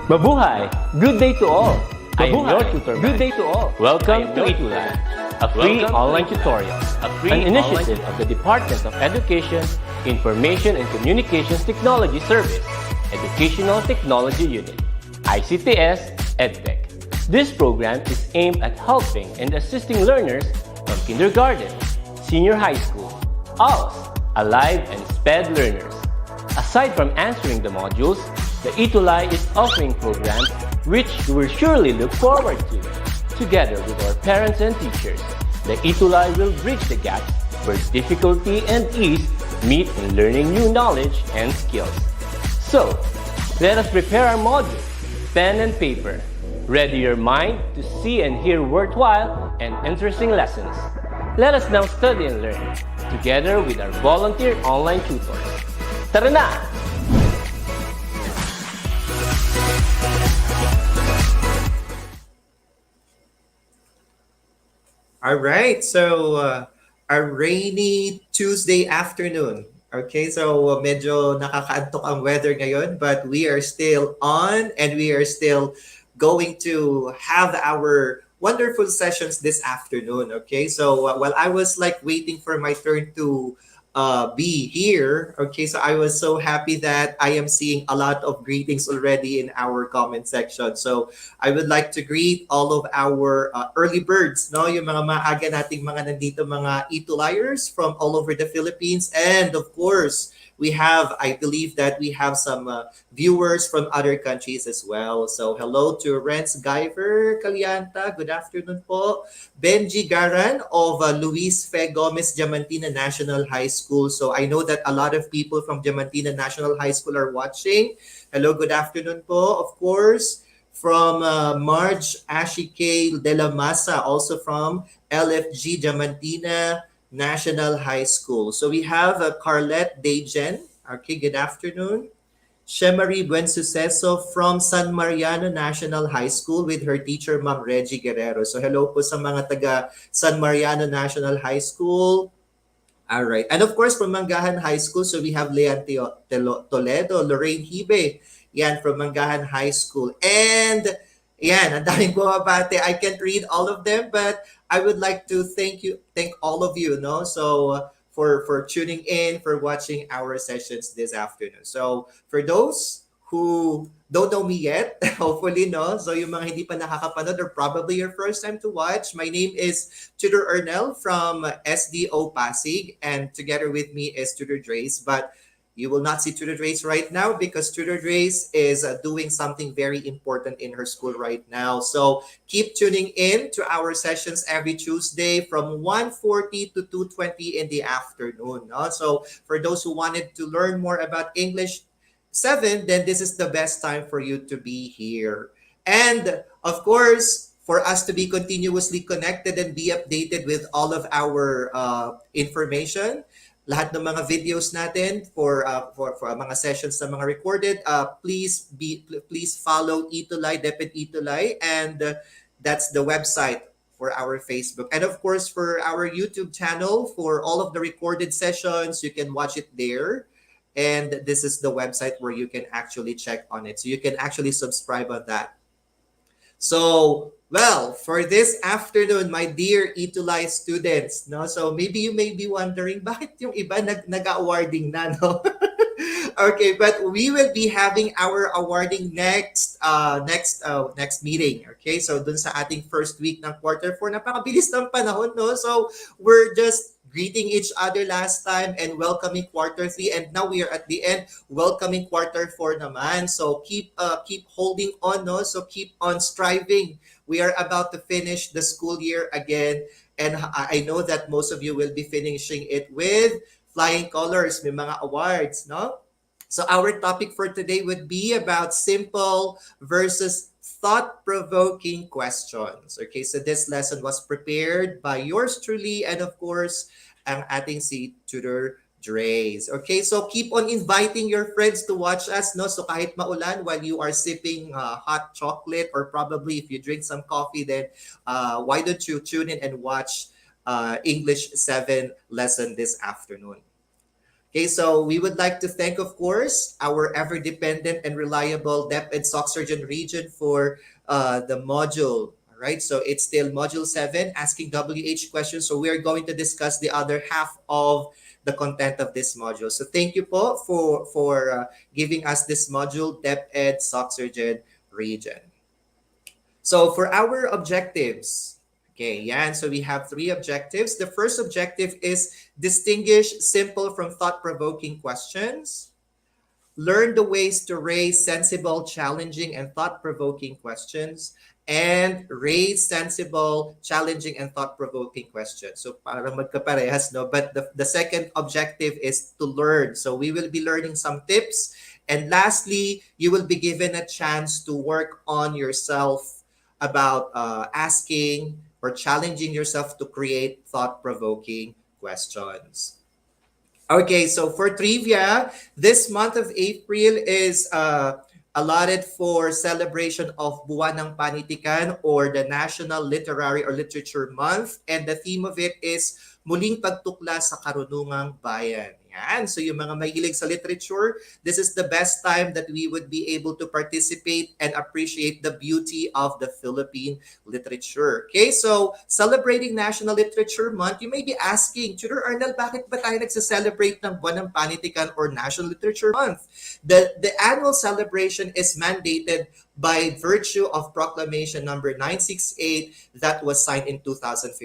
Mabuhay! Good day to all! I am your tutor. Good day to all! Welcome to ETUlay, a free online tutorial, an initiative of the Department of Education, Information and Communications Technology Service, Educational Technology Unit, ICTS EdTech. This program is aimed at helping and assisting learners from kindergarten, senior high school, ALS, Alive, and SPED learners. Aside from answering the modules, the ETUlay is offering programs which you will surely look forward to. Together with our parents and teachers, the ETUlay will bridge the gaps where difficulty and ease meet in learning new knowledge and skills. So, let us prepare our modules, pen and paper. Ready your mind to see and hear worthwhile and interesting lessons. Let us now study and learn, together with our volunteer online tutors. Tara na! All right, so a rainy Tuesday afternoon. Okay, so medyo nakakaantok ang weather ngayon, but we are still on and we are still going to have our wonderful sessions this afternoon. Okay, so while I was like waiting for my turn to be here, okay, so I was so happy that I am seeing a lot of greetings already in our comment section. So I would like to greet all of our early birds, no, yung mga maaga nating mga nandito mga ETUlayers from all over the Philippines, and of course we have, I believe that we have some viewers from other countries as well. So hello to Renz Guyver Calianta, good afternoon po. Benji Garan of Luis Fe Gomez Diamantina National High School. So I know that a lot of people from Diamantina National High School are watching. Hello, good afternoon po. Of course, from Marge Ashike de la Masa, also from LFG Diamantina National High School. So we have Carlette Dejen. Okay, good afternoon. Shemari Buensuceso from San Mariano National High School with her teacher, Ma'am Reggie Guerrero. So hello po sa mga taga San Mariano National High School. All right. And of course, from Mangahan High School, so we have Leanne Toledo, Lorraine Hibe, yan, from Mangahan High School. And yan, ang daming bumabate. I can't read all of them, but I would like to thank all of you, no? So for tuning in, for watching our sessions this afternoon. So for those who don't know me yet, hopefully, no? So yung mga hindi pa nakakapanood or probably your first time to watch, my name is Tutor Ernel from SDO Pasig, and together with me is Tutor Drace. But you will not see Tutor Drace right now because Tutor Drace is doing something very important in her school right now. So keep tuning in to our sessions every Tuesday from 1:40 to 2:20 in the afternoon. No? So for those who wanted to learn more about English 7, then this is the best time for you to be here. And of course, for us to be continuously connected and be updated with all of our information, lahat ng mga videos natin for mga sessions na mga recorded, please follow ETUlay, DepEd ETUlay, and that's the website for our Facebook. And of course, for our YouTube channel, for all of the recorded sessions, you can watch it there. And this is the website where you can actually check on it. So you can actually subscribe on that. So, well, for this afternoon, my dear ETUlay students, no? So maybe you may be wondering, bakit yung iba nag-awarding na, no? Okay, but we will be having our awarding next meeting. Okay, so dun sa ating first week ng quarter 4, napakabilis ng panahon, no? So we're just greeting each other last time and welcoming quarter 3, and now we are at the end welcoming quarter 4 naman. So keep holding on, no? So keep on striving. We are about to finish the school year again, and I know that most of you will be finishing it with flying colors, may mga awards, no? So our topic for today would be about simple versus thought-provoking questions. Okay, so this lesson was prepared by yours truly, and of course, ang ating si Tutor Drace. Okay, so keep on inviting your friends to watch us, no? So kahit maulan, while you are sipping hot chocolate, or probably if you drink some coffee, then why don't you tune in and watch English 7 lesson this afternoon? Okay, so we would like to thank, of course, our ever-dependent and reliable DepEd Surgeon region for the module. All right, so it's still module 7, asking WH questions. So we're going to discuss the other half of the content of this module. So thank you po for giving us this module, DepEd Surgeon region. So for our objectives, okay, yeah, and so we have three objectives. The first objective is distinguish simple from thought-provoking questions. Learn the ways to raise sensible, challenging, and thought-provoking questions. And raise sensible, challenging, and thought-provoking questions. So parang magkaparehas, no? But the second objective is to learn. So we will be learning some tips. And lastly, you will be given a chance to work on yourself about asking or challenging yourself to create thought-provoking questions. Okay, so for trivia, this month of April is allotted for celebration of Buwan ng Panitikan or the National Literary or Literature Month. And the theme of it is Muling Pagtukla sa Karunungang Bayan. Yan. So yung mga mahilig sa literature, this is the best time that we would be able to participate and appreciate the beauty of the Philippine literature. Okay, so celebrating National Literature Month, you may be asking, Tutor Arnel, bakit ba tayo nagsa-celebrate ng Buwan ng Panitikan or National Literature Month? The annual celebration is mandated by virtue of Proclamation number 968 that was signed in 2015.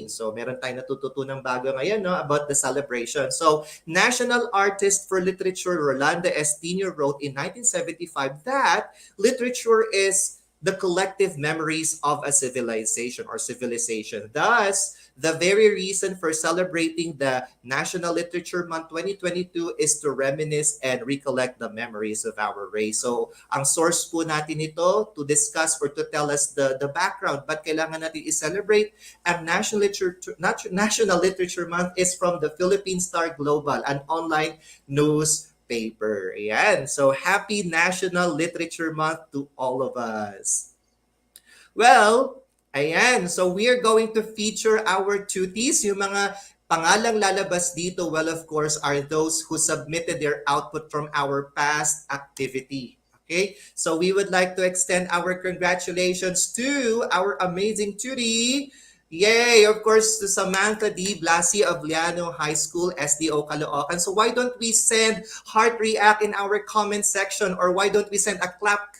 So meron tayong natututunang bago ngayon, no, about the celebration. So national artist for literature Rolando Estino wrote in 1975 that literature is the collective memories of a civilization or civilization. Thus, the very reason for celebrating the National Literature Month 2022 is to reminisce and recollect the memories of our race. So, ang source po natin ito to discuss or to tell us the background, but kailangan natin i-celebrate ang National Literature Month is from the Philippine Star Global, an online news paper. Ayan. So, happy National Literature Month to all of us. Well, ayan. So, we are going to feature our tuties. Yung mga pangalang lalabas dito, well, of course, are those who submitted their output from our past activity. Okay? So, we would like to extend our congratulations to our amazing tutie. Yay! Of course, to Samantha D. Blasi of Liano High School, SDO Caloocan. So why don't we send heart react in our comment section, or why don't we send a clap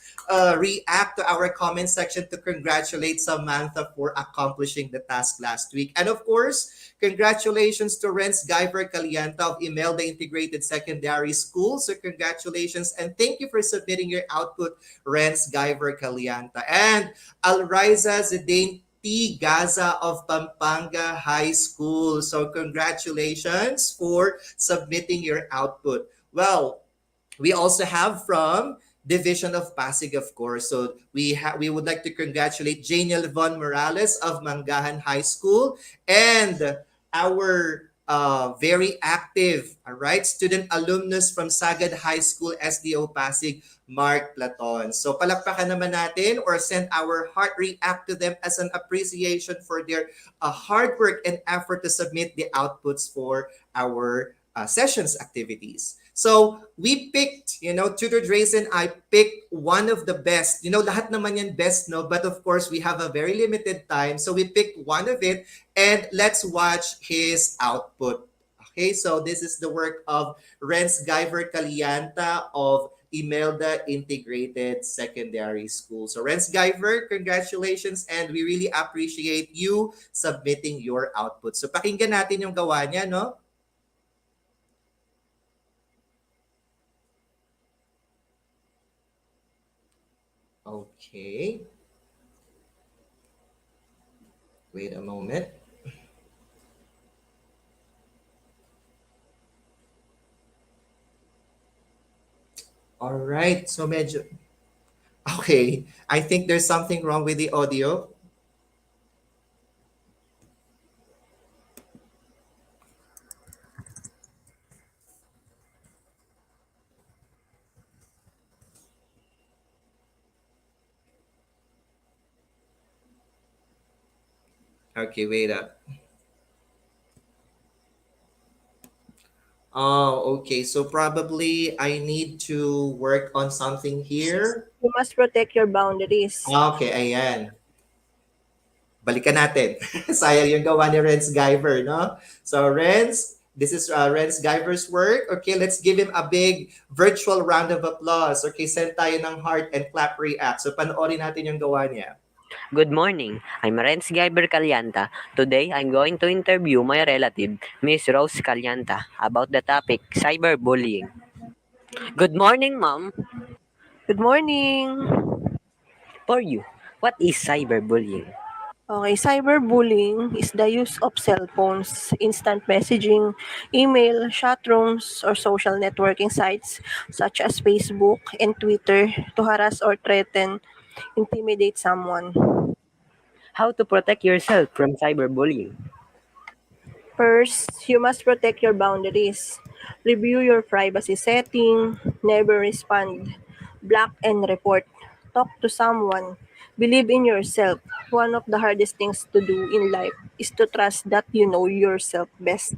react to our comment section to congratulate Samantha for accomplishing the task last week. And of course, congratulations to Renz Guyver Calianta of Imelda Integrated Secondary School. So congratulations and thank you for submitting your output, Renz Guyver Calianta. And Alriza Zidane T. Gaza of Pampanga High School. So congratulations for submitting your output. Well, we also have from Division of Pasig, of course. So we would like to congratulate Janiel Von Morales of Mangahan High School and our very active, all right, student alumnus from Sagad High School, SDO Pasig, Mark Platon. So palakpakan naman natin or send our heart react to them as an appreciation for their hard work and effort to submit the outputs for our sessions activities. So we picked, Tutor Drace and I picked one of the best. Lahat naman yan best, no? But of course, we have a very limited time. So we picked one of it and let's watch his output. Okay, so this is the work of Renz Guyver Calianta of Imelda Integrated Secondary School. So Renz Guyver, congratulations and we really appreciate you submitting your output. So pakinggan natin yung gawa niya, no? Okay. Wait a moment. All right. So medyo okay. I think there's something wrong with the audio. Okay, wait up. Oh, okay. So probably I need to work on something here. You must protect your boundaries. Okay, ayan. Balikan natin. Sayang yung gawa ni Renz Guyver, no? So Renz, this is Renz Guyver's work. Okay, let's give him a big virtual round of applause. Okay, send tayo ng heart and clap react. So panoorin natin yung gawa niya. Good morning. I'm Renz Guyver Calyanta. Today, I'm going to interview my relative, Miss Rose Calyanta, about the topic cyberbullying. Good morning, Mom. Good morning. For you, what is cyberbullying? Okay, cyberbullying is the use of cell phones, instant messaging, email, chat rooms, or social networking sites such as Facebook and Twitter to harass or threaten, intimidate someone. How to protect yourself from cyberbullying? First, you must protect your boundaries. Review your privacy setting, never respond, block and report. Talk to someone. Believe in yourself. One of the hardest things to do in life is to trust that you know yourself best.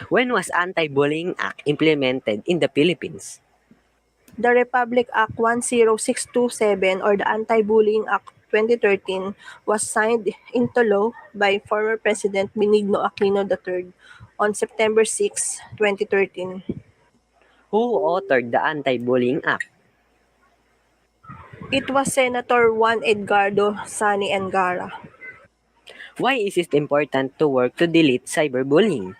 When was Anti-Bullying Act implemented in the Philippines? The Republic Act 10627 or the Anti-Bullying Act 2013 was signed into law by former President Benigno Aquino III on September 6, 2013. Who authored the Anti-Bullying Act? It was Senator Juan Edgardo Sani Engara. Why is it important to work to delete cyberbullying?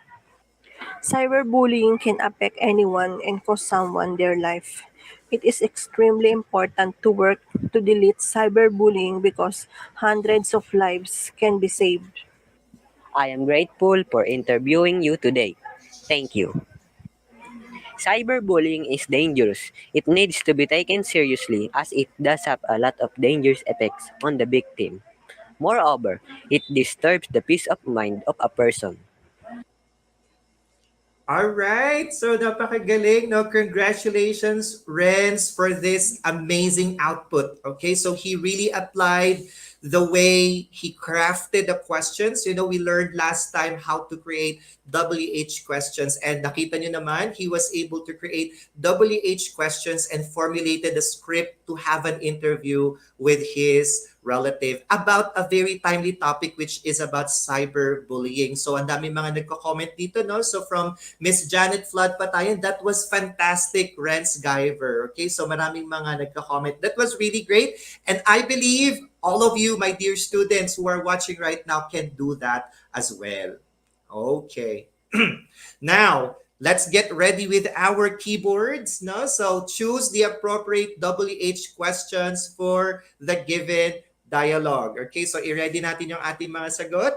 Cyberbullying can affect anyone and cost someone their life. It is extremely important to work to delete cyberbullying because hundreds of lives can be saved. I am grateful for interviewing you today. Thank you. Cyberbullying is dangerous. It needs to be taken seriously as it does have a lot of dangerous effects on the victim. Moreover, it disturbs the peace of mind of a person. All right. So napakagaling. No, congratulations, Renz, for this amazing output. Okay, so he really applied the way he crafted the questions. You know, we learned last time how to create WH questions, and nakita nyo naman, he was able to create WH questions and formulated a script to have an interview with his relative about a very timely topic, which is about cyberbullying. So ang dami mga nagko-comment dito, no? So from Miss Janet Flood Patayan, that was fantastic, Renz Guyver. Okay, so maraming mga nagko-comment. That was really great. And I believe all of you, my dear students who are watching right now, can do that as well. Okay. Now, let's get ready with our keyboards. No? So choose the appropriate WH questions for the given dialogue. Okay, so i-ready natin yung ating mga sagot.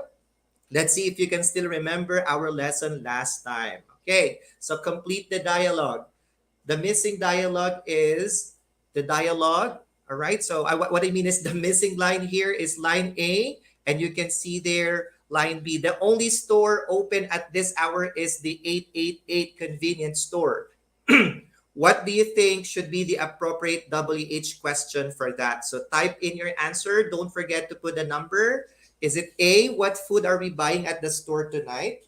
Let's see if you can still remember our lesson last time. Okay, so complete the dialogue. The missing dialogue is the dialogue. All right, so what I mean is the missing line here is line A, and you can see there line B. The only store open at this hour is the 888 convenience store. What do you think should be the appropriate WH question for that? So type in your answer. Don't forget to put a number. Is it A, what food are we buying at the store tonight?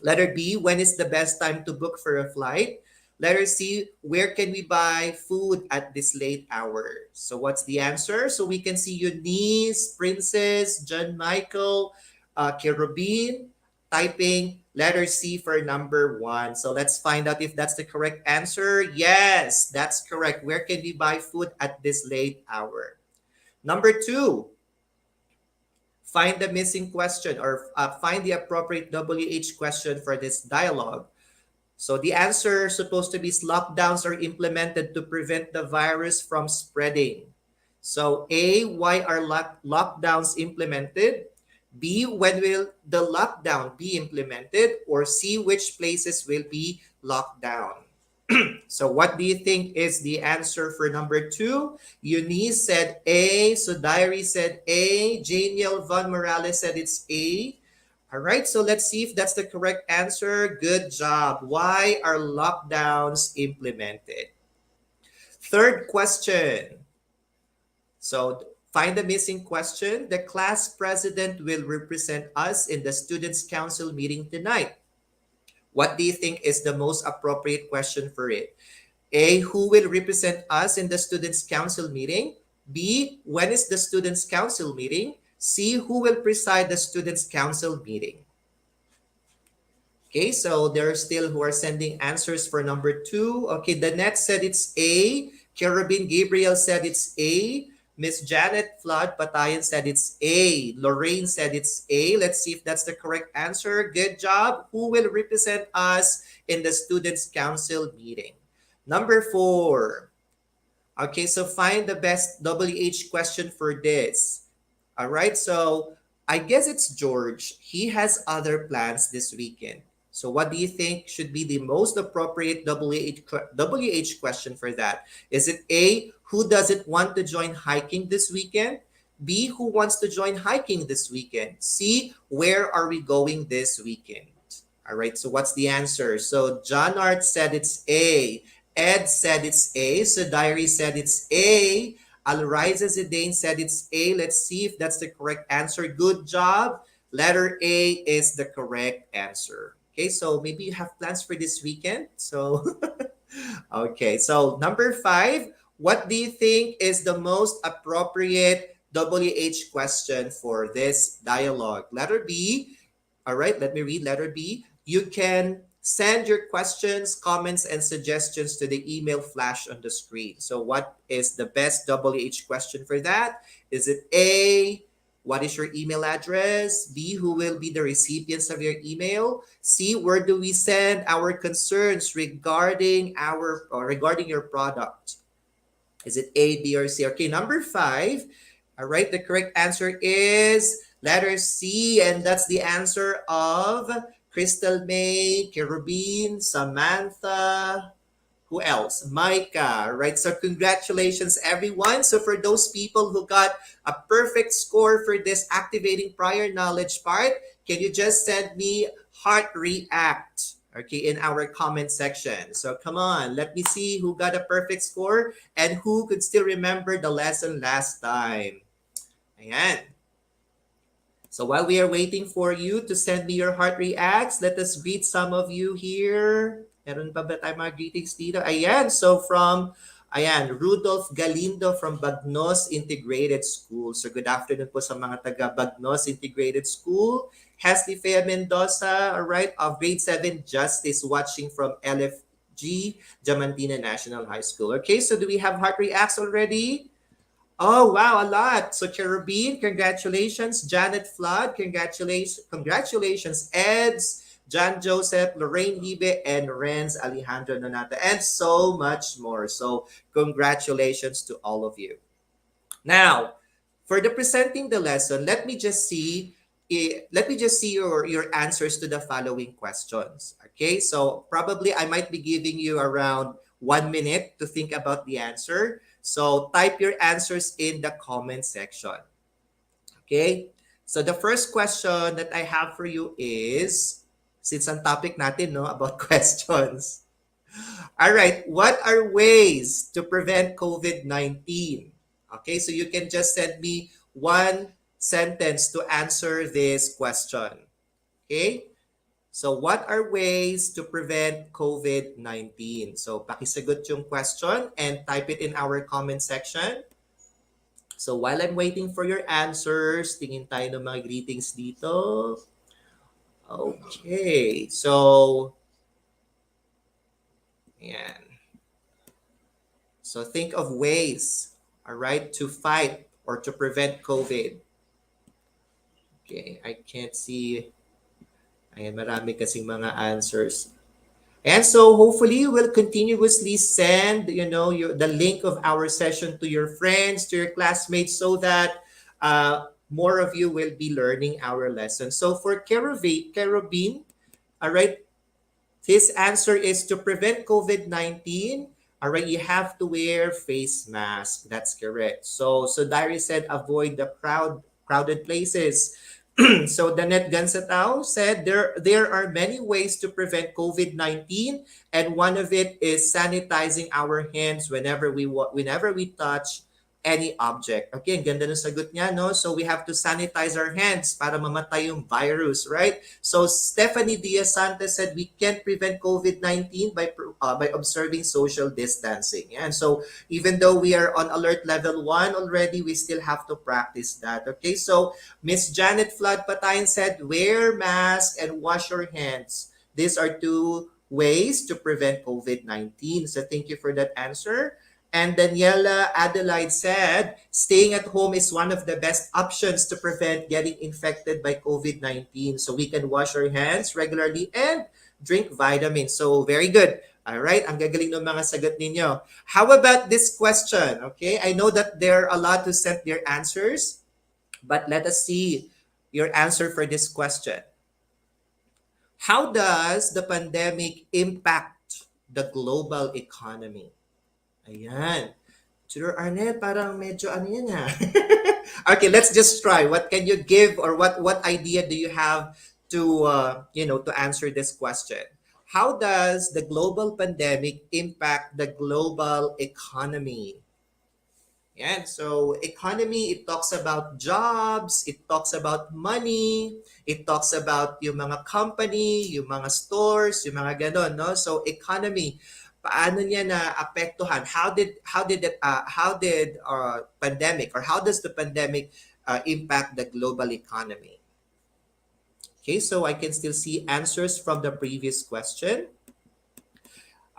Letter B, when is the best time to book for a flight? Letter C, where can we buy food at this late hour? So what's the answer? So we can see Eunice, Princess, John Michael, Kerubin, typing letter C for number 1. So let's find out if that's the correct answer. Yes, that's correct. Where can we buy food at this late hour? Number 2, find the missing question or find the appropriate WH question for this dialogue. So the answer is supposed to be lockdowns are implemented to prevent the virus from spreading. So A, why are lockdowns implemented? B, when will the lockdown be implemented? Or C, which places will be locked down? So what do you think is the answer for number 2? Eunice said A. So Diary said A. Janiel Von Morales said it's A. All right, so let's see if that's the correct answer. Good job. Why are lockdowns implemented? Third question. So find the missing question. The class president will represent us in the Students' Council meeting tonight. What do you think is the most appropriate question for it? A, who will represent us in the Students' Council meeting? B, when is the Students' Council meeting? C, who will preside the Students' Council meeting? Okay, so there are still who are sending answers for number 2. Okay, Danette said it's A. Cherubin Gabriel said it's A. Miss Janet Flood Patayan said it's A. Lorraine said it's A. Let's see if that's the correct answer. Good job. Who will represent us in the Students' Council meeting? Number 4. Okay, so find the best WH question for this. All right, so I guess it's George. He has other plans this weekend. So what do you think should be the most appropriate WH question for that? Is it A, who doesn't want to join hiking this weekend? B, who wants to join hiking this weekend? C, where are we going this weekend? All right, so what's the answer? So John Art said it's A. Ed said it's A. So Diary said it's A. Alriza Zidane said it's A. Let's see if that's the correct answer. Good job. Letter A is the correct answer. Okay, so maybe you have plans for this weekend. So, okay, so number 5, what do you think is the most appropriate WH question for this dialogue? Letter B. All right, let me read letter B. You can send your questions, comments, and suggestions to the email flash on the screen. So what is the best WH question for that? Is it A, what is your email address? B, who will be the recipients of your email? C, where do we send our concerns regarding your product? Is it A, B, or C? Okay, number 5. All right, the correct answer is letter C, and that's the answer of Crystal May, Cherubin, Samantha, who else? Micah, right? So congratulations, everyone. So for those people who got a perfect score for this activating prior knowledge part, can you just send me heart react, okay, in our comment section? So come on, let me see who got a perfect score and who could still remember the lesson last time. Ayan. So while we are waiting for you to send me your heart reacts, let us greet some of you here. Meron pa ba tayo mga greetings dito? Ayan, so Rudolph Galindo from Bagnos Integrated School. So good afternoon po sa mga taga Bagnos Integrated School. Hesley Fea Mendoza, all right, of grade 7 Justice, watching from LFG, Diamantina National High School. Okay, so do we have heart reacts already? Oh, wow, a lot. So Cherubin, congratulations. Janet Flood, congratulations. Eds, John Joseph, Lorraine Libe, and Renz Alejandro Nonata, and so much more. So congratulations to all of you. Now, for the presenting the lesson, let me just see your answers to the following questions. Okay, so probably I might be giving you around 1 minute to think about the answer. So type your answers in the comment section. Okay? So the first question that I have for you is, since ang topic natin, no, about questions. All right, what are ways to prevent COVID-19? Okay, so you can just send me one sentence to answer this question. Okay? So what are ways to prevent COVID-19? So pakisagot yung question and type it in our comment section. So while I'm waiting for your answers, tingin tayo ng mga greetings dito. Okay, so ayan. So think of ways, all right, to fight or to prevent COVID. Okay, I can't see. Ayan, marami kasing mga answers. And so hopefully you will continuously send, the link of our session to your friends, to your classmates, so that more of you will be learning our lesson. So for Cherubin, all right, his answer is to prevent COVID-19. All right, you have to wear face mask. That's correct. So Diary said avoid the crowded places. So Danette Gansatao said there are many ways to prevent COVID-19, and one of it is sanitizing our hands whenever we touch any object. Okay, ang ganda ng sagot niya, no? So we have to sanitize our hands para mamatay yung virus, right? So Stephanie Diaz Santos said we can't prevent COVID-19 by observing social distancing. And so even though we are on alert level 1 already, we still have to practice that. Okay, so Miss Janet Flood Patayan said wear mask and wash your hands. These are two ways to prevent COVID-19. So thank you for that answer. And Daniela Adelaide said, staying at home is one of the best options to prevent getting infected by COVID-19. So we can wash our hands regularly and drink vitamins. So very good. All right, ang gagaling ng mga sagot ninyo. How about this question? Okay, I know that there are a lot who sent their answers, but let us see your answer for this question. How does the pandemic impact the global economy? Ayan. Sir Arnett, parang medyo ano yan ha. Okay, let's just try. What can you give or what idea do you have to to answer this question? How does the global pandemic impact the global economy? Yan. So, economy, it talks about jobs, it talks about money, it talks about yung mga company, yung mga stores, yung mga ganon, no? So, economy, paano niya na apektuhan? How did pandemic or how does the pandemic impact the global economy? Okay, so I can still see answers from the previous question.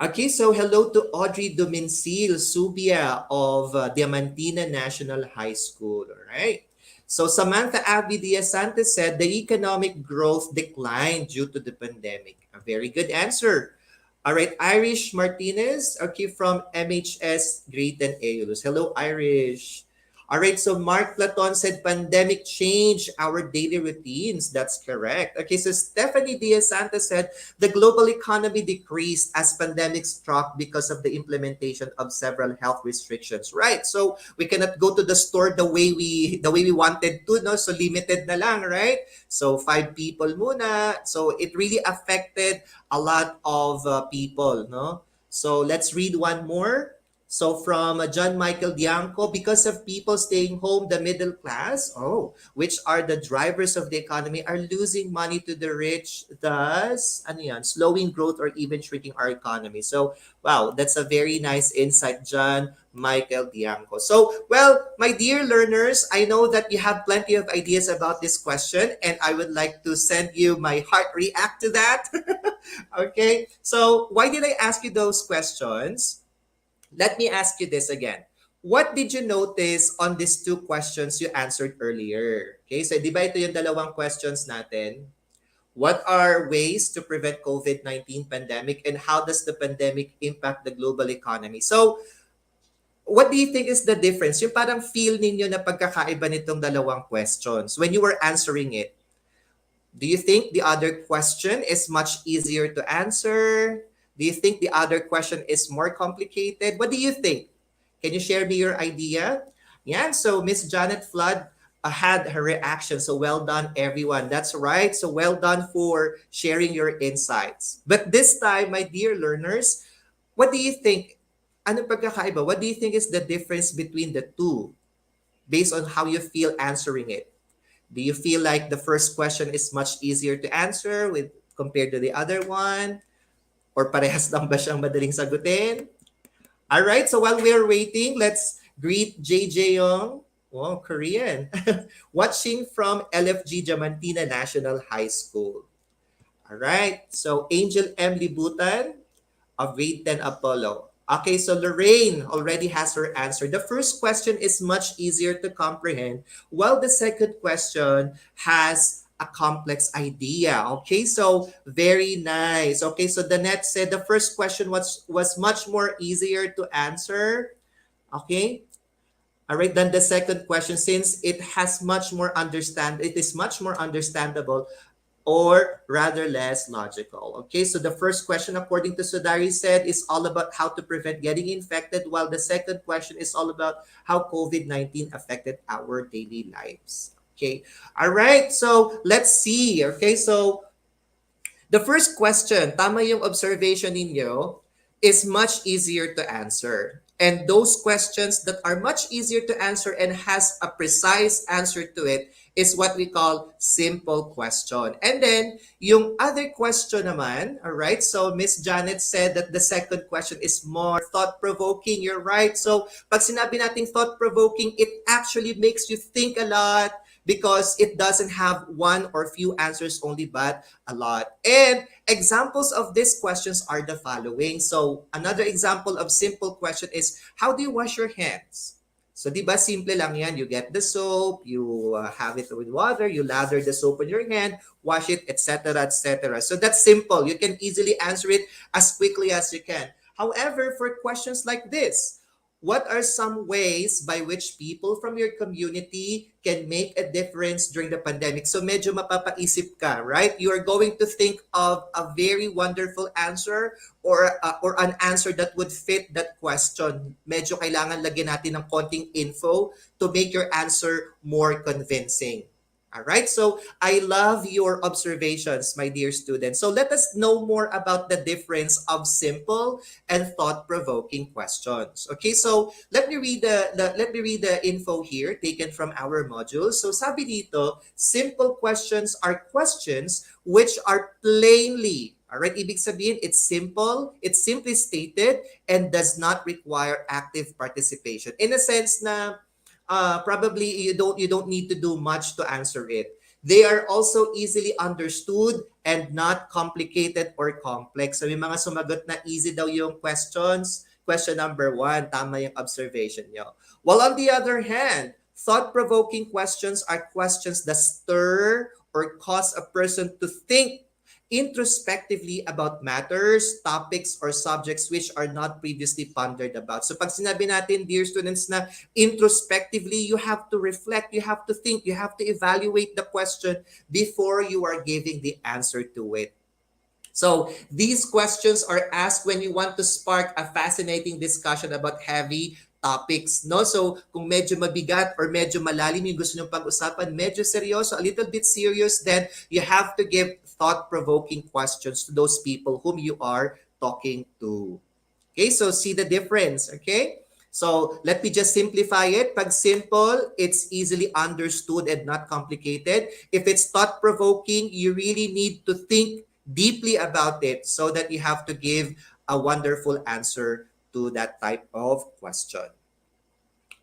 Okay, so hello to Audrey Dominsil Subia of Diamantina National High School. All right. So Samantha Abby Diaz Santos said the economic growth declined due to the pandemic. A very good answer. All right, Irish Martinez, okay, from MHS Grayton Aulus. Hello, Irish. All right, so Mark Platon said pandemic changed our daily routines. That's correct. Okay, so Stephanie Diaz Santos said the global economy decreased as pandemic struck because of the implementation of several health restrictions. Right. So we cannot go to the store the way we wanted to, no? So limited na lang, right? So 5 people muna. So it really affected a lot of people, no? So let's read one more. So from John Michael Dianco, because of people staying home, the middle class, which are the drivers of the economy, are losing money to the rich, thus, slowing growth or even shrinking our economy. So, wow, that's a very nice insight, John Michael Dianco. So, well, my dear learners, I know that you have plenty of ideas about this question, and I would like to send you my heart react to that. Okay, so why did I ask you those questions? Let me ask you this again. What did you notice on these 2 questions you answered earlier? Okay, so di ba ito yung dalawang questions natin? What are ways to prevent COVID-19 pandemic and how does the pandemic impact the global economy? So, what do you think is the difference? Yung parang feel ninyo na pagkakaiba nitong dalawang questions when you were answering it. Do you think the other question is much easier to answer? Do you think the other question is more complicated? What do you think? Can you share me your idea? Yeah, so Miss Janet Flood had her reaction. So well done, everyone. That's right. So well done for sharing your insights. But this time, my dear learners, what do you think? Ano pagkakaiba? What do you think is the difference between the two based on how you feel answering it? Do you feel like the first question is much easier to answer compared to the other one? Or parehas lang ba siyang madaling sagutin? All right, so while we're waiting, let's greet JJ Young, Korean, watching from LFG Diamantina National High School. All right, so Angel M. Libutan of grade 10 Apollo. Okay, so Lorraine already has her answer. The first question is much easier to comprehend, while the second question has a complex idea. Okay, so very nice. Okay, so Danette said the first question was much more easier to answer. Okay, all right, then the second question, since it is much more understandable or rather less logical. Okay, so the first question, according to Sudari said, is all about how to prevent getting infected, while the second question is all about how COVID-19 affected our daily lives. Okay, all right, so let's see. Okay, so the first question, tama yung observation ninyo. is much easier to answer. And those questions that are much easier to answer and has a precise answer to it is what we call simple question. And then, yung other question naman, all right? So, Miss Janet said that the second question is more thought-provoking. You're right. So, pag sinabi nating thought-provoking, it actually makes you think a lot because it doesn't have one or few answers only, but a lot. And examples of these questions are the following. So, another example of simple question is, how do you wash your hands? So, di ba, simple lang yan. You get the soap, you have it with water, you lather the soap on your hand, wash it, etc., etc. So, that's simple. You can easily answer it as quickly as you can. However, for questions like this, what are some ways by which people from your community can make a difference during the pandemic? So medyo mapapaisip ka, right? You are going to think of a very wonderful answer or an answer that would fit that question. Medyo kailangan lagyan natin ng konting info to make your answer more convincing. All right, so I love your observations, my dear students. So let us know more about the difference of simple and thought-provoking questions. Okay, so let me read the info here taken from our module. So sabi dito, simple questions are questions which are plainly, all right, ibig sabihin it's simple, it's simply stated and does not require active participation. In a sense na probably you don't need to do much to answer it. They are also easily understood and not complicated or complex. So may mga sumagot na easy daw yung questions. Question number 1, tama yung observation nyo. While on the other hand, thought-provoking questions are questions that stir or cause a person to think introspectively about matters, topics, or subjects which are not previously pondered about. So pag sinabi natin, dear students, na introspectively, you have to reflect, you have to think, you have to evaluate the question before you are giving the answer to it. So these questions are asked when you want to spark a fascinating discussion about heavy topics, no? So kung medyo mabigat or medyo malalim yung gusto nyong pag-usapan, medyo seryoso, a little bit serious, then you have to give thought-provoking questions to those people whom you are talking to. Okay, so see the difference, okay? So let me just simplify it. Pag simple, it's easily understood and not complicated. If it's thought-provoking, you really need to think deeply about it so that you have to give a wonderful answer to that type of question.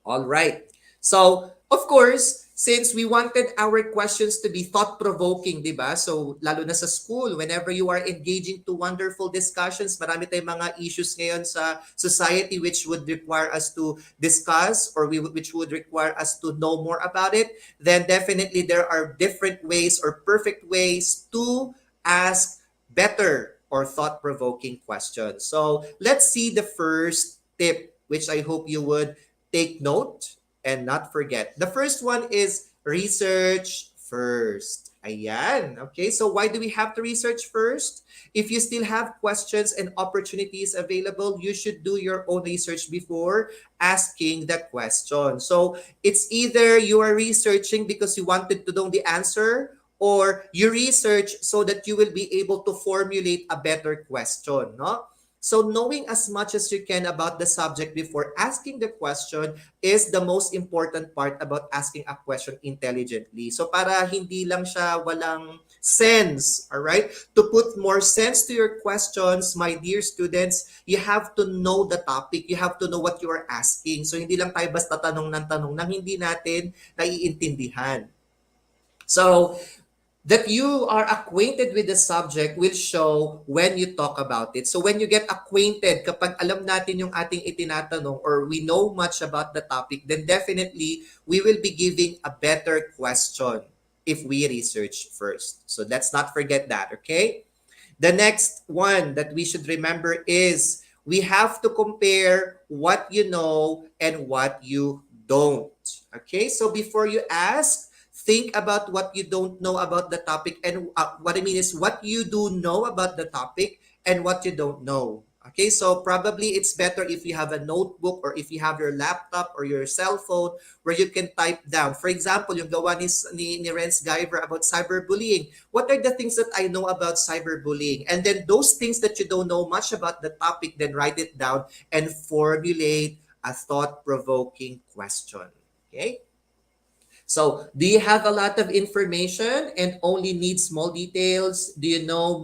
All right. So, of course, since we wanted our questions to be thought-provoking, di ba? So, lalo na sa school, whenever you are engaging to wonderful discussions, marami tayong mga issues ngayon sa society which would require us to discuss or which would require us to know more about it, then definitely there are different ways or perfect ways to ask better or thought-provoking questions. So, let's see the first tip, which I hope you would take note and not forget. The first one is research first. Ayan. Okay, so why do we have to research first? If you still have questions and opportunities available, you should do your own research before asking the question. So it's either you are researching because you wanted to know the answer, or you research so that you will be able to formulate a better question, no? So knowing as much as you can about the subject before asking the question is the most important part about asking a question intelligently. So para hindi lang siya walang sense, all right? To put more sense to your questions, my dear students, you have to know the topic. You have to know what you are asking. So hindi lang tayo basta tanong ng tanong nang hindi natin naiintindihan. So, that you are acquainted with the subject will show when you talk about it. So when you get acquainted, kapag alam natin yung ating itinatanong or we know much about the topic, then definitely we will be giving a better question if we research first. So let's not forget that, okay? The next one that we should remember is we have to compare what you know and what you don't. Okay, so before you ask, think about what you don't know about the topic, and what I mean is what you do know about the topic and what you don't know. Okay, so probably it's better if you have a notebook or if you have your laptop or your cell phone where you can type down. For example, yung gawa ni Renz Guyver about cyberbullying. What are the things that I know about cyberbullying? And then those things that you don't know much about the topic, then write it down and formulate a thought-provoking question. Okay? So, do you have a lot of information and only need small details? Do you know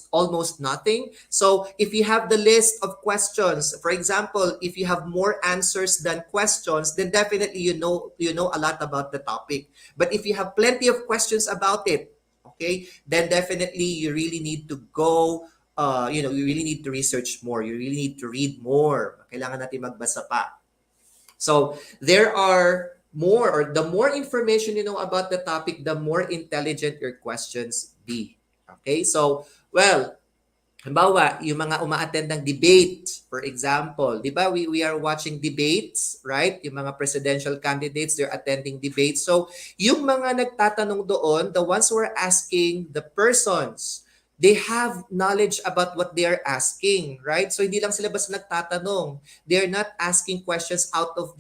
almost nothing? So, if you have the list of questions, for example, if you have more answers than questions, then definitely you know a lot about the topic. But if you have plenty of questions about it, okay, then definitely you really need to go you really need to research more. You really need to read more. Kailangan natin magbasa pa. So there are more, or the more information you know about the topic, the more intelligent your questions be. Okay? So, well, halimbawa, yung mga uma-attend ng debate, for example, di ba, we are watching debates, right? Yung mga presidential candidates, they're attending debates. So, yung mga nagtatanong doon, the ones who are asking the persons, they have knowledge about what they are asking, right? So, hindi lang sila basta nagtatanong. They're not asking questions out of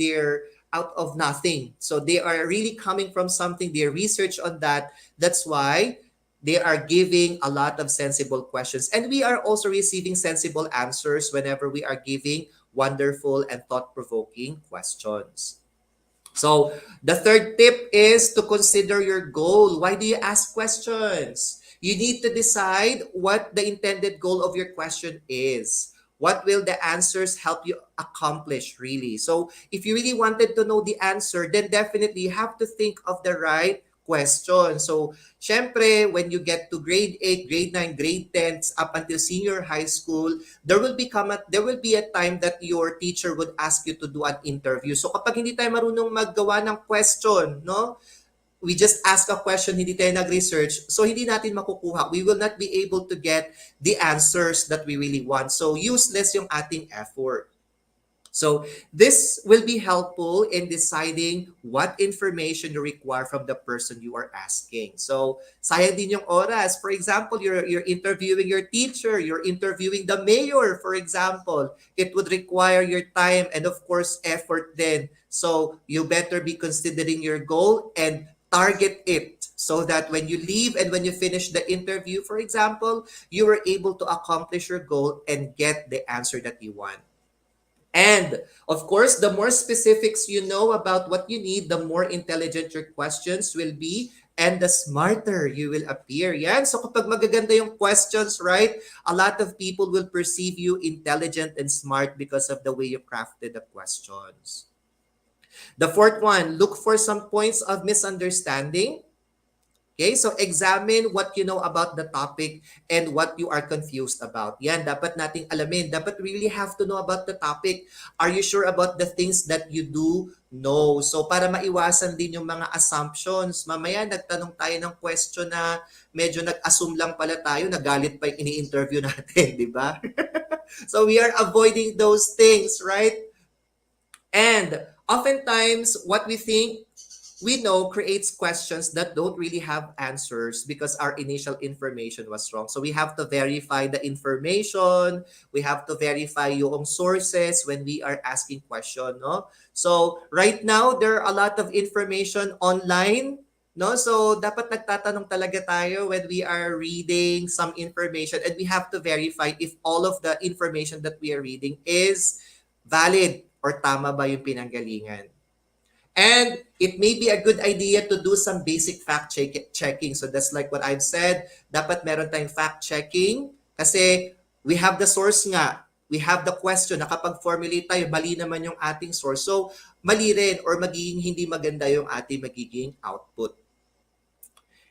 nothing. So, they are really coming from something, they research on that. That's why they are giving a lot of sensible questions. And we are also receiving sensible answers whenever we are giving wonderful and thought-provoking questions. So, the third tip is to consider your goal. Why do you ask questions? You need to decide what the intended goal of your question is. What will the answers help you accomplish, really? So, if you really wanted to know the answer, then definitely you have to think of the right question. So, syempre, when you get to grade 8, grade 9, grade 10, up until senior high school, there will be a time that your teacher would ask you to do an interview. So, kapag hindi tayo marunong maggawa ng question, no? We just ask a question, hindi tayo nag-research, so hindi natin makukuha. We will not be able to get the answers that we really want. So, useless yung ating effort. So this will be helpful in deciding what information you require from the person you are asking. So sayang din yung oras. For example, you're interviewing your teacher, you're interviewing the mayor, for example. It would require your time and of course effort then. So you better be considering your goal and target it so that when you leave and when you finish the interview, for example, you were able to accomplish your goal and get the answer that you want. And of course, the more specifics you know about what you need, the more intelligent your questions will be and the smarter you will appear. Yan. So kapag magaganda yung questions, right, a lot of people will perceive you intelligent and smart because of the way you crafted the questions. The fourth one, look for some points of misunderstanding. Okay, so examine what you know about the topic and what you are confused about. Yan, dapat nating alamin. Dapat really have to know about the topic. Are you sure about the things that you do know? So para maiwasan din yung mga assumptions. Mamaya nagtanong tayo ng question na medyo nag-assume lang pala tayo, nagalit pa yung ini-interview natin, di ba? So we are avoiding those things, right? And oftentimes, what we think we know creates questions that don't really have answers because our initial information was wrong. So we have to verify the information. We have to verify yung sources when we are asking question, no? So right now, there are a lot of information online, no? So dapat nagtatanong talaga tayo when we are reading some information and we have to verify if all of the information that we are reading is valid or tama ba yung pinanggalingan. And it may be a good idea to do some basic fact-checking. So that's like what I've said. Dapat meron tayong fact-checking kasi we have the source nga. We have the question. Nakapag-formulate tayo, mali naman yung ating source. So mali rin or magiging hindi maganda yung ating magiging output.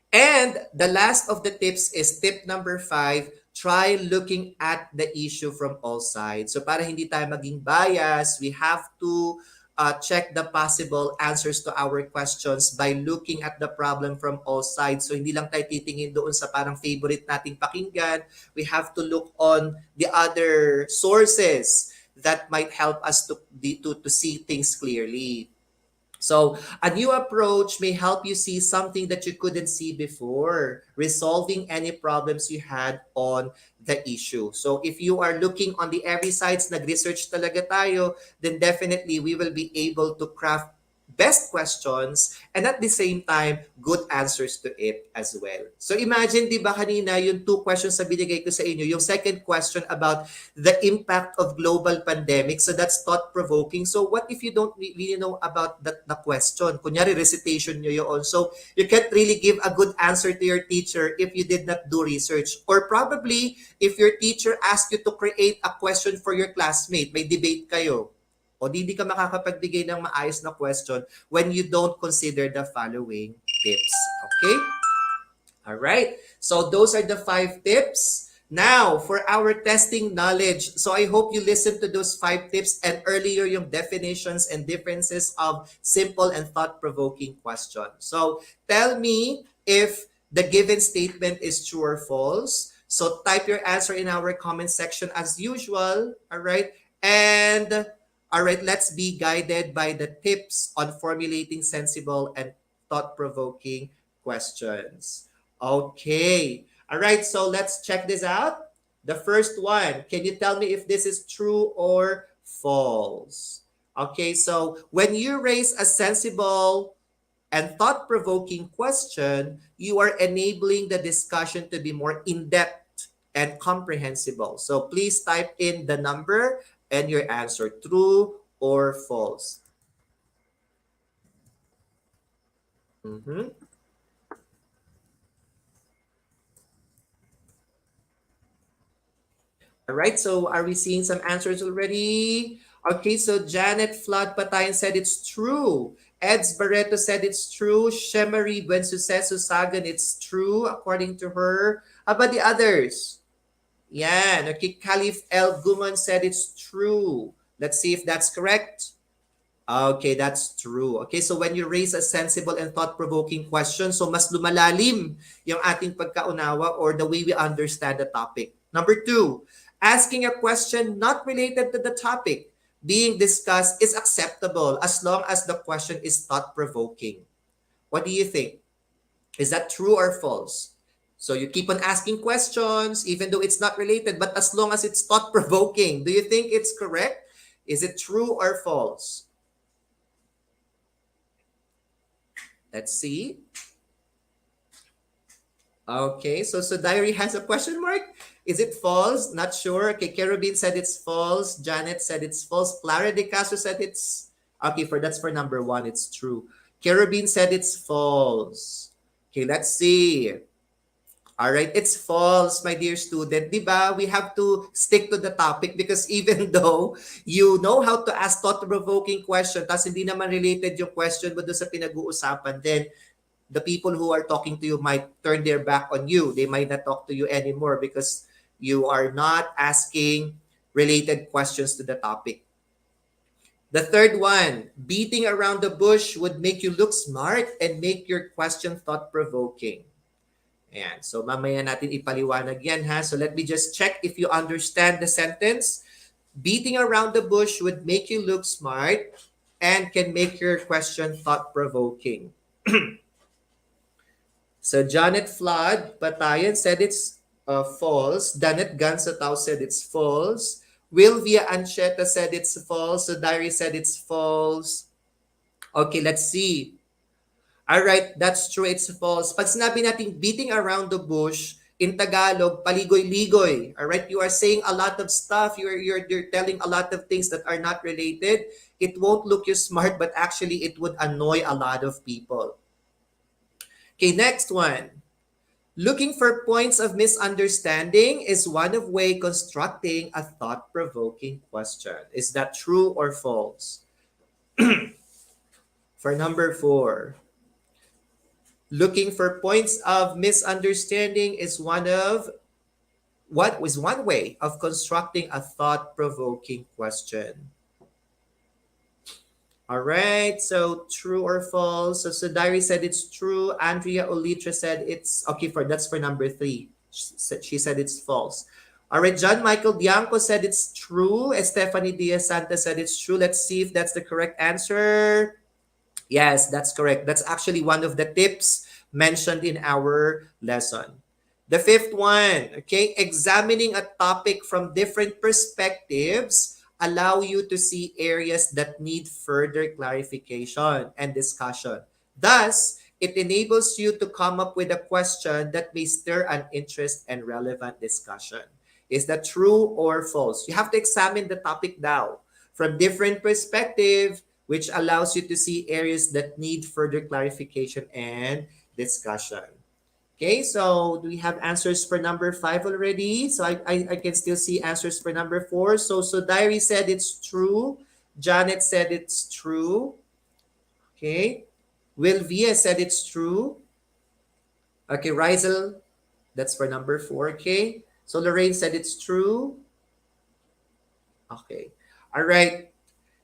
And the last of the tips is tip number 5, try looking at the issue from all sides. So para hindi tayo maging bias, we have to check the possible answers to our questions by looking at the problem from all sides. So hindi lang tayo titingin doon sa parang favorite nating pakinggan. We have to look on the other sources that might help us to see things clearly. So a new approach may help you see something that you couldn't see before, resolving any problems you had on the issue. So if you are looking on the every sides, nag-research talaga tayo, then definitely we will be able to craft best questions and at the same time, good answers to it as well. So imagine, di ba kanina, yung two questions na binigay ko sa inyo, yung second question about the impact of global pandemic. So that's thought-provoking. So what if you don't really know about the question? Kunyari, recitation nyo yun. So you can't really give a good answer to your teacher if you did not do research. Or probably, if your teacher asked you to create a question for your classmate, may debate kayo, o di ka makakapagbigay ng maayos na question when you don't consider the following tips. Okay? All right. So those are the 5 tips. Now, for our testing knowledge. So I hope you listened to those 5 tips and earlier yung definitions and differences of simple and thought-provoking questions. So tell me if the given statement is true or false. So type your answer in our comment section as usual. All right. And all right, let's be guided by the tips on formulating sensible and thought-provoking questions. Okay. All right, so let's check this out. The first one, can you tell me if this is true or false? Okay, so when you raise a sensible and thought-provoking question, you are enabling the discussion to be more in-depth and comprehensible. So please type in the number and your answer, true or false. Mm-hmm. All right, so are we seeing some answers already? Okay, so Janet Flood Patayan said it's true. Eds Barreto said it's true. Shemari Buensuceso Sagan, it's true, according to her. How about the others? Yeah, okay, Caliph El Guman said it's true. Let's see if that's correct. Okay, that's true. Okay, so when you raise a sensible and thought-provoking question, so mas lumalalim yung ating pagkaunawa or the way we understand the topic. Number 2, asking a question not related to the topic being discussed is acceptable as long as the question is thought-provoking. What do you think? Is that true or false? So you keep on asking questions even though it's not related, but as long as it's thought-provoking, do you think it's correct? Is it true or false? Let's see. Okay, so Diary has a question mark. Is it false? Not sure. Okay, Kerubin said it's false. Janet said it's false. Clara De Castro said it's... Okay, that's for number 1. It's true. Kerubin said it's false. Okay, let's see. All right, it's false, my dear student. Diba? We have to stick to the topic because even though you know how to ask thought-provoking question, tas hindi naman related yung question mo doon sa pinag-uusapan, then the people who are talking to you might turn their back on you. They might not talk to you anymore because you are not asking related questions to the topic. The third one, beating around the bush would make you look smart and make your question thought-provoking. Ayan. So mamaya natin ipaliwanag yan ha. So let me just check if you understand the sentence. Beating around the bush would make you look smart and can make your question thought-provoking. So Janet Flood Patayan said it's false. Danet Gansatao said it's false. Wilvia Ancheta said it's false. So Diary said it's false. Okay, let's see. All right, that's true. It's false. Pag sinabi natin beating around the bush, in Tagalog, paligoy-ligoy. All right, you are saying a lot of stuff. You're telling a lot of things that are not related. It won't look you smart, but actually it would annoy a lot of people. Okay, next one. Looking for points of misunderstanding is one of way constructing a thought-provoking question. Is that true or false? For number 4. Looking for points of misunderstanding is one way of constructing a thought-provoking question. All right, so true or false? So Diary said it's true. Andrea Olitra said it's okay. That's for number 3. She said it's false. All right, John Michael Bianco said it's true. Stephanie Diaz Santa said it's true. Let's see if that's the correct answer. Yes, that's correct. That's actually one of the tips mentioned in our lesson. The fifth one, okay, examining a topic from different perspectives allow you to see areas that need further clarification and discussion. Thus, it enables you to come up with a question that may stir an interest and relevant discussion. Is that true or false? You have to examine the topic now from different perspectives, which allows you to see areas that need further clarification and discussion. Okay, so do we have answers for number 5 already? So I can still see answers for number 4. So Diary said it's true. Janet said it's true. Okay. Wilvia said it's true. Okay, Rizel, that's for number 4. Okay. So Lorraine said it's true. Okay. All right.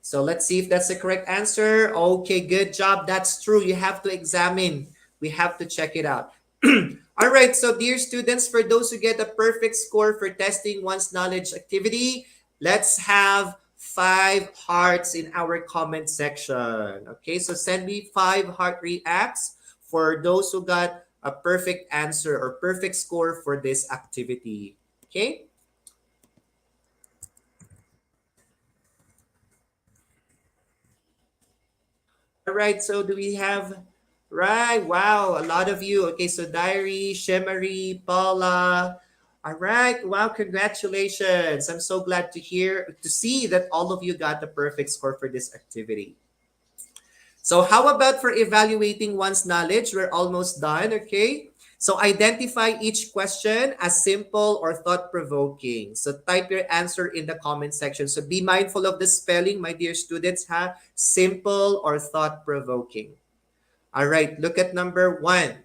So let's see if that's the correct answer. Okay, good job. That's true. You have to examine. We have to check it out. All right, so dear students, for those who get a perfect score for testing one's knowledge activity, let's have 5 hearts in our comment section. Okay, so send me 5 heart reacts for those who got a perfect answer or perfect score for this activity. Okay? All right, so do we have, right, wow, a lot of you. Okay, so Diary, Shemari, Paula. All right, wow, congratulations. I'm so glad to see that all of you got the perfect score for this activity. So how about for evaluating one's knowledge? We're almost done, okay? So identify each question as simple or thought-provoking. So type your answer in the comment section. So be mindful of the spelling, my dear students, ha? Simple or thought-provoking. All right, look at number 1.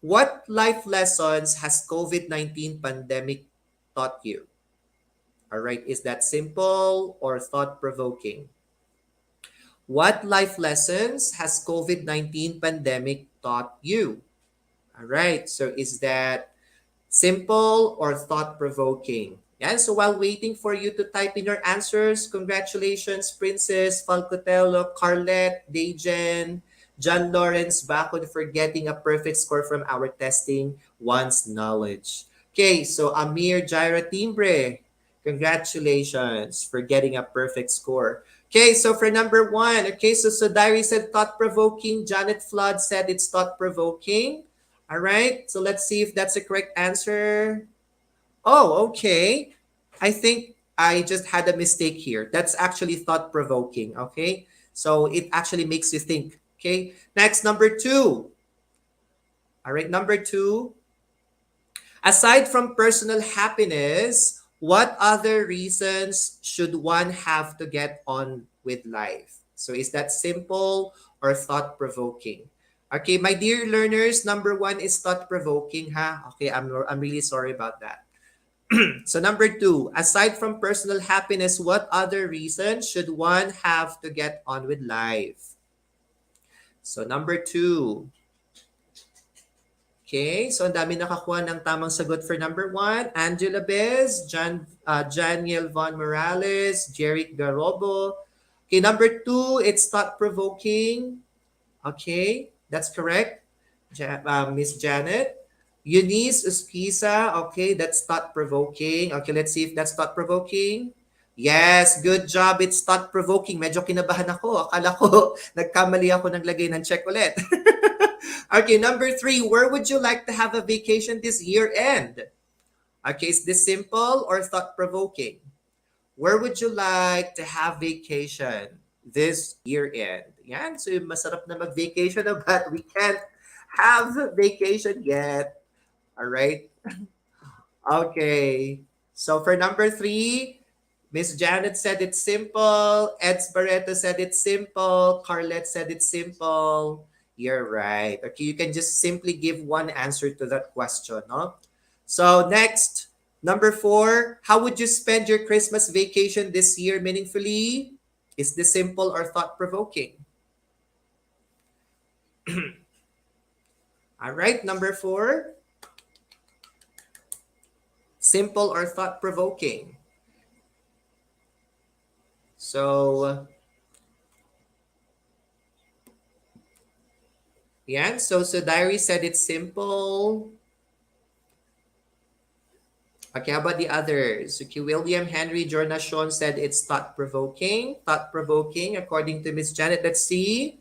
What life lessons has COVID-19 pandemic taught you? All right, is that simple or thought-provoking? What life lessons has COVID-19 pandemic taught you? All right, so is that simple or thought-provoking? Yeah, so while waiting for you to type in your answers, congratulations, Princess, Falcotello, Carlette, Dejan, John Lawrence Bacon for getting a perfect score from our testing one's knowledge. Okay, so Amir Jaira Timbre, congratulations for getting a perfect score. Okay, so for number 1, okay, so Diary said thought-provoking. Janet Flood said it's thought-provoking. All right, so let's see if that's the correct answer. Oh, okay. I think I just had a mistake here. That's actually thought-provoking, okay? So it actually makes you think, okay? Next, number 2. All right, number 2. Aside from personal happiness, what other reasons should one have to get on with life? So is that simple or thought-provoking? Okay, my dear learners, number 1 is thought-provoking, ha? Okay, I'm really sorry about that. So number 2, aside from personal happiness, what other reason should one have to get on with life? So number 2. Okay, so ang dami nakakuha ng tamang sagot for number 1. Angela Bez, Janiel Von Morales, Jeric Garobo. Okay, number 2, it's thought-provoking. Okay, that's correct. Miss Janet. Eunice Uskisa, okay, that's thought-provoking. Okay, let's see if that's thought-provoking. Yes, good job. It's thought-provoking. Medyo kinabahan ako. Akala ko nagkamali ako naglagay ng check ulit. Okay, number 3, where would you like to have a vacation this year end? Okay, is this simple or thought-provoking? Where would you like to have vacation this year end? Yan, so masarap na mag-vacation na but we can't have vacation yet. All right. Okay. So for number 3, Miss Janet said it's simple. Eds Barreto said it's simple. Carlette said it's simple. You're right. Okay, you can just simply give one answer to that question, no? So next, number 4, how would you spend your Christmas vacation this year meaningfully? Is this simple or thought-provoking? All right, number 4. Simple or thought-provoking? So, Yeah, so Diary said it's simple. Okay, how about the others? Okay, William Henry Jornashon said it's thought-provoking. Thought-provoking, according to Miss Janet. Let's see.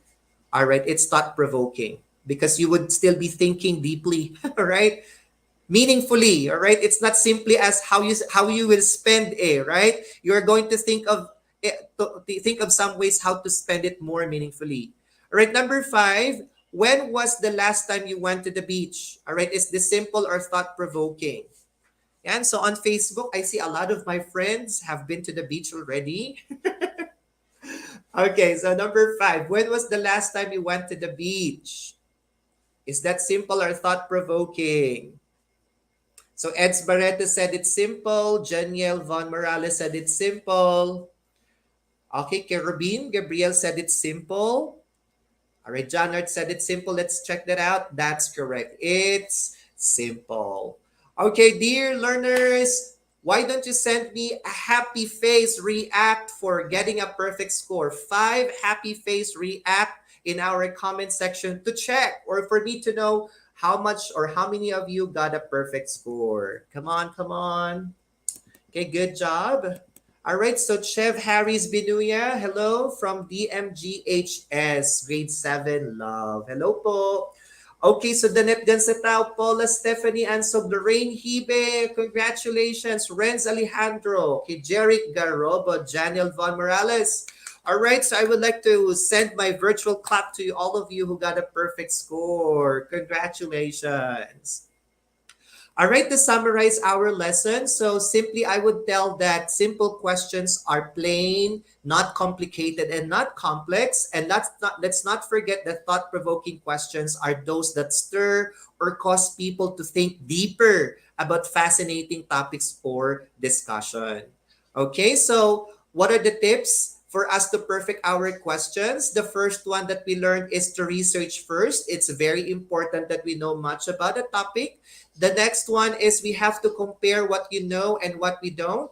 All right, it's thought-provoking because you would still be thinking deeply, all right? Meaningfully, all right? It's not simply as how you will spend it, right? You're going to think of think of some ways how to spend it more meaningfully. All right, number 5, when was the last time you went to the beach? All right, is this simple or thought-provoking? And so on Facebook, I see a lot of my friends have been to the beach already. Okay, so number 5, when was the last time you went to the beach? Is that simple or thought-provoking? So Eds Barreto said it's simple. Janiel Von Morales said it's simple. Okay, Kerubin Gabriel said it's simple. All right, John Hart said it's simple. Let's check that out. That's correct. It's simple. Okay, dear learners, why don't you send me a happy face react for getting a perfect score? 5 happy face react in our comment section to check or for me to know how much or how many of you got a perfect score. Come on, come on. Okay, good job. All right, so Chev Harris Binuya, hello from DMGHS, grade 7, love. Hello po. Okay, so Danette Gansatao, Paula Stephanie Ansob, Lorraine Hibe, congratulations. Renz Alejandro, okay, Jeric Garobo, Janiel Von Morales. All right, so I would like to send my virtual clap to all of you who got a perfect score. Congratulations. All right, to summarize our lesson, so simply I would tell that simple questions are plain, not complicated, and not complex. And let's not forget that thought-provoking questions are those that stir or cause people to think deeper about fascinating topics for discussion. Okay, so what are the tips for us to perfect our questions? The first one that we learned is to research first. It's very important that we know much about a topic. The next one is we have to compare what you know and what we don't.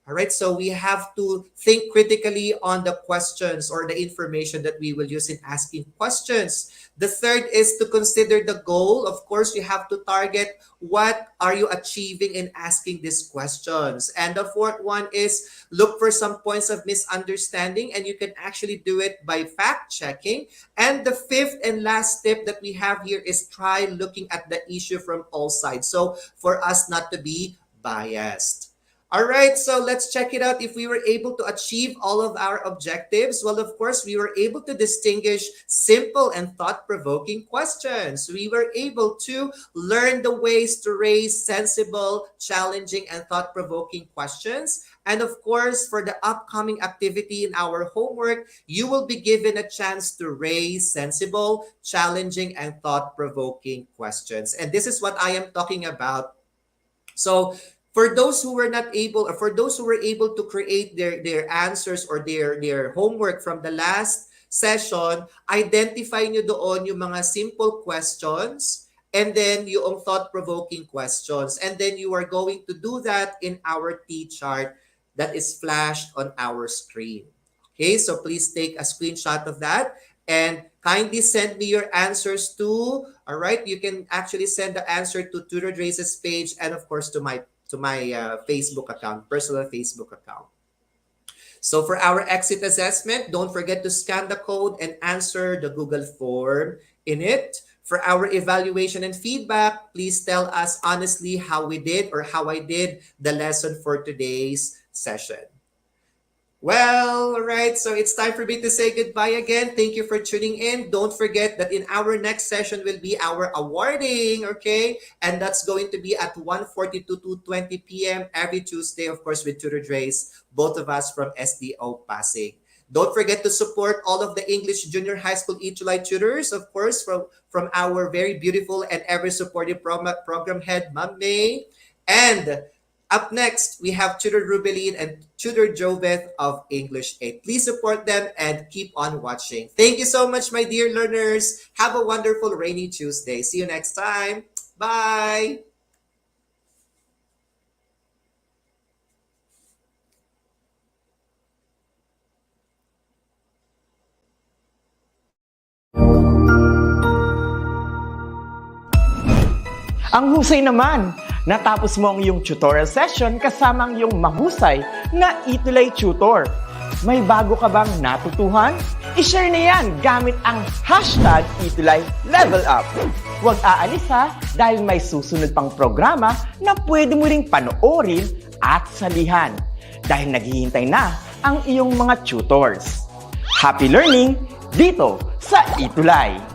All right, so we have to think critically on the questions or the information that we will use in asking questions. The third is to consider the goal. Of course, you have to target what are you achieving in asking these questions. And the fourth one is look for some points of misunderstanding, and you can actually do it by fact checking. And the fifth and last tip that we have here is try looking at the issue from all sides. So for us not to be biased. All right, so let's check it out if we were able to achieve all of our objectives. Well, of course, we were able to distinguish simple and thought-provoking questions. We were able to learn the ways to raise sensible, challenging, and thought-provoking questions. And of course, for the upcoming activity in our homework, you will be given a chance to raise sensible, challenging, and thought-provoking questions. And this is what I am talking about. So for those who were not able, or for those who were able to create their answers or their homework from the last session, identify nyo doon yung mga simple questions and then yung thought-provoking questions. And then you are going to do that in our T-chart that is flashed on our screen. Okay, so please take a screenshot of that and kindly send me your answers to, all right, you can actually send the answer to Tutor Dre's page and of course to my Facebook account, personal Facebook account. So for our exit assessment, don't forget to scan the code and answer the Google form in it. For our evaluation and feedback, please tell us honestly how we did or how I did the lesson for today's session. Well, all right, so it's time for me to say goodbye again. Thank you for tuning in. Don't forget that in our next session will be our awarding, okay? And that's going to be at 1:40 to 2:20 p.m. every Tuesday, of course, with Tutor Dre's, both of us from SDO Pasig. Don't forget to support all of the English Junior High School ETUlay tutors, of course, from our very beautiful and ever supportive program head, Ma'am May. And up next, we have Tutor Rubeline and Tutor Joveth of English 8. Please support them and keep on watching. Thank you so much, my dear learners. Have a wonderful rainy Tuesday. See you next time. Bye. Ang husay naman! Natapos mo ang iyong tutorial session kasama ang iyong mahusay na ETUlay tutor. May bago ka bang natutuhan? I-share na yan gamit ang hashtag #ETUlayLevelUp. Huwag aalis ha dahil may susunod pang programa na pwede mo ring panoorin at salihan dahil naghihintay na ang iyong mga tutors. Happy learning dito sa ETUlay!